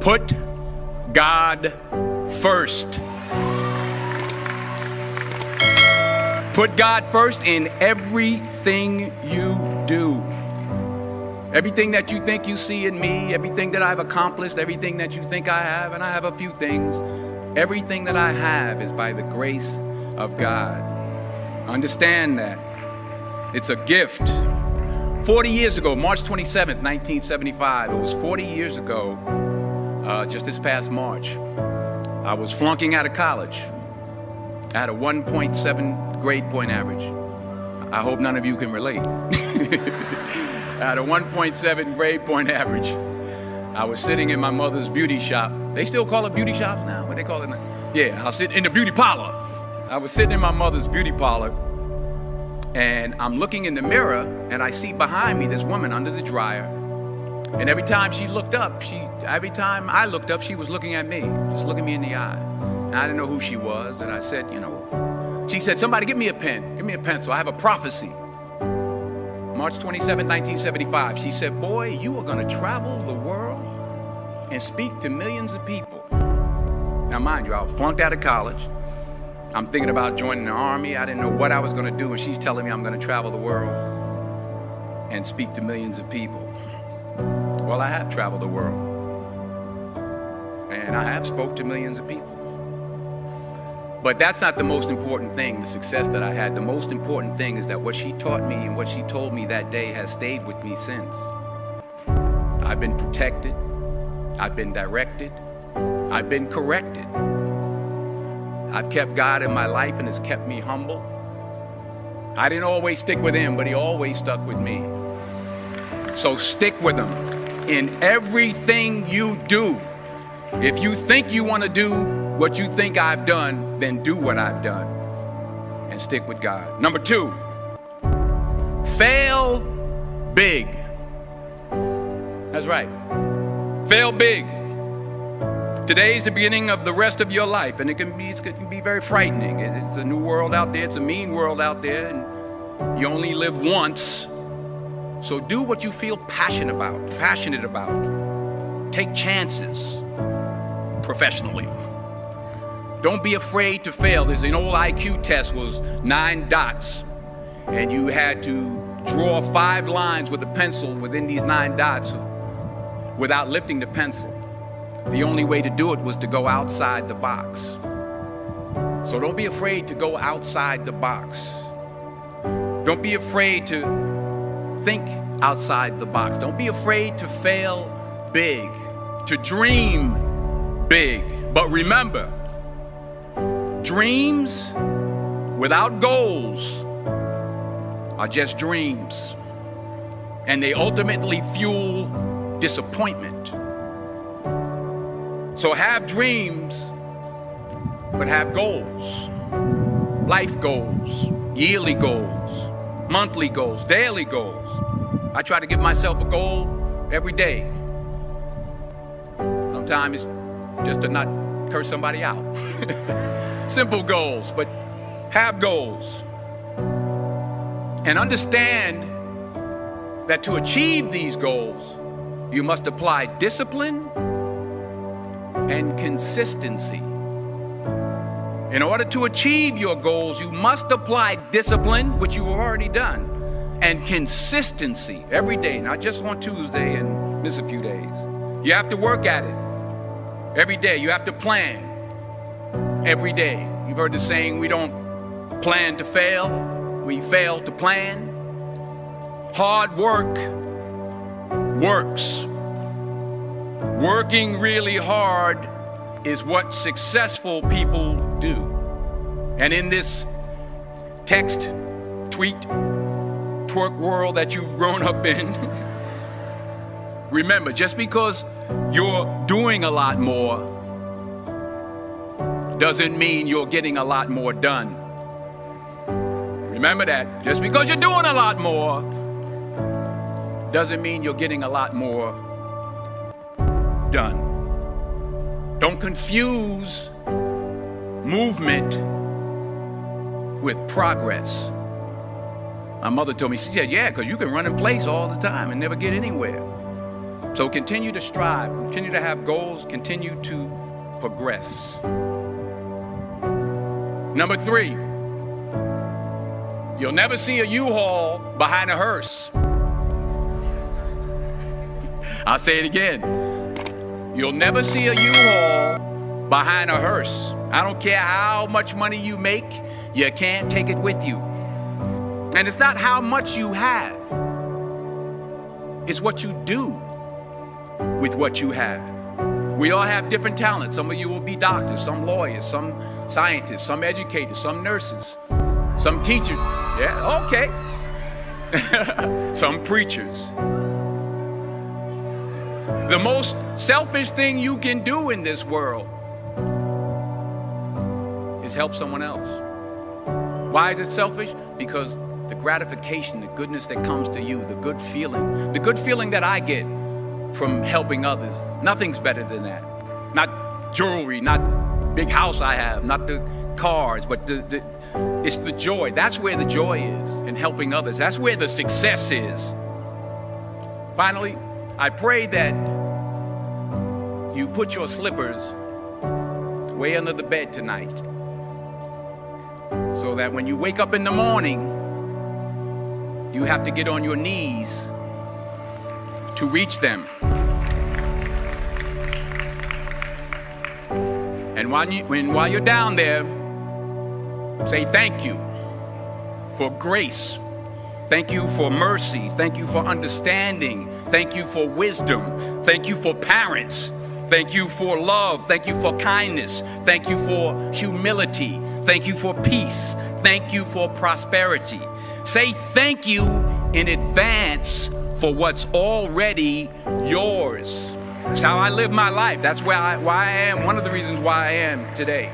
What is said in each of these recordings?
Put God first. Put God first in everything you do. Everything that you think you see in me, everything that I've accomplished, everything that you think I have, and I have a few things, everything that I have is by the grace of God. Understand that. It's a gift. 40 years ago, March 27th, 1975, it was 40 years ago, just this past March, I was flunking out of college. I had a 1.7 grade point average. I hope none of you can relate. I had a 1.7 grade point average. I was sitting in my mother's beauty shop. They still call it beauty shops now? What they call it now? Yeah, I was sitting in the beauty parlor. I was sitting in my mother's beauty parlor, and I'm looking in the mirror, and I see behind me this woman under the dryer. And every time I looked up, she was looking at me, just looking me in the eye. And I didn't know who she was, and I said, she said, somebody give me a pen, give me a pencil, I have a prophecy. March 27, 1975, she said, boy, you are gonna travel the world and speak to millions of people. Now mind you, I was flunked out of college. I'm thinking about joining the army. I didn't know what I was gonna do, and she's telling me I'm gonna travel the world and speak to millions of people. Well, I have traveled the world, and I have spoke to millions of people. But that's not the most important thing, the success that I had. The most important thing is that what she taught me and what she told me that day has stayed with me since. I've been protected, I've been directed, I've been corrected. I've kept God in my life, and it's kept me humble. I didn't always stick with him, but he always stuck with me. So stick with him in everything you do. If you think you want to do what you think I've done, then do what I've done and stick with God. Number 2, fail big. That's right. Fail big. Today is the beginning of the rest of your life, and it can be very frightening. It's a new world out there. It's a mean world out there, and you only live once. So do what you feel passionate about. Take chances professionally. Don't be afraid to fail. There's an old IQ test, was 9 dots, and you had to draw 5 lines with a pencil within these 9 dots without lifting the pencil. The only way to do it was to go outside the box. So don't be afraid to go outside the box. Don't be afraid to think outside the box. Don't be afraid to fail big, to dream big. But remember, dreams without goals are just dreams, and they ultimately fuel disappointment. So have dreams, but have goals. Life goals, yearly goals, monthly goals, daily goals. I try to give myself a goal every day. Sometimes it's just to not curse somebody out. Simple goals, but have goals. And understand that to achieve these goals, you must apply discipline and consistency. In order to achieve your goals, you must apply discipline, which you've already done, and consistency every day, not just on Tuesday and miss a few days. You have to work at it every day. You have to plan every day. You've heard the saying, we don't plan to fail, we fail to plan. Hard work works. Working really hard is what successful people do. And in this text, tweet, twerk world that you've grown up in, remember, just because you're doing a lot more doesn't mean you're getting a lot more done. Remember that. Just because you're doing a lot more doesn't mean you're getting a lot more done. Don't confuse movement with progress. My mother told me, she said, yeah, because you can run in place all the time and never get anywhere. So continue to strive, continue to have goals, continue to progress. Number 3, you'll never see a U-Haul behind a hearse. I'll say it again. You'll never see a U-Haul behind a hearse. I don't care how much money you make, you can't take it with you. And it's not how much you have, it's what you do with what you have. We all have different talents. Some of you will be doctors, some lawyers, some scientists, some educators, some nurses, some teachers. Yeah, okay. Some preachers. The most selfish thing you can do in this world is help someone else. Why is it selfish? Because the gratification, the goodness that comes to you, the good feeling that I get from helping others, nothing's better than that. Not jewelry, not big house I have, not the cars, but it's the joy. That's where the joy is, in helping others. That's where the success is. Finally, I pray that you put your slippers way under the bed tonight, so that when you wake up in the morning, you have to get on your knees to reach them. And while you're down there, say thank you for grace. Thank you for mercy. Thank you for understanding. Thank you for wisdom. Thank you for parents. Thank you for love. Thank you for kindness. Thank you for humility. Thank you for peace. Thank you for prosperity. Say thank you in advance for what's already yours. That's how I live my life. That's why I am. One of the reasons why I am today.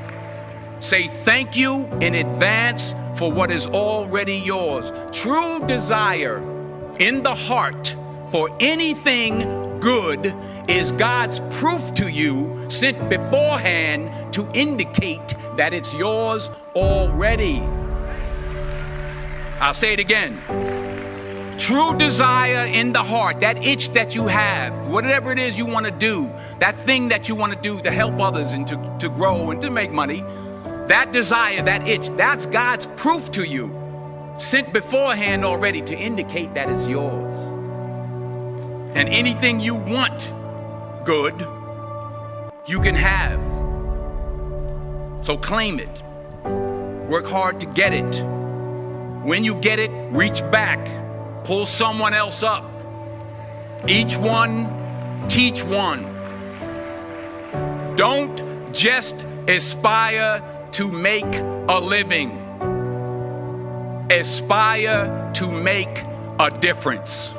Say thank you in advance for what is already yours. True desire in the heart for anything good is God's proof to you, sent beforehand to indicate that it's yours already. I'll say it again. True desire in the heart, that itch that you have, whatever it is you want to do, that thing that you want to do to help others and to grow and to make money, that desire, that itch, that's God's proof to you, sent beforehand already to indicate that it's yours. And anything you want good, you can have. So claim it. Work hard to get it. When you get it, reach back. Pull someone else up. Each one, teach one. Don't just aspire to make a living. Aspire to make a difference.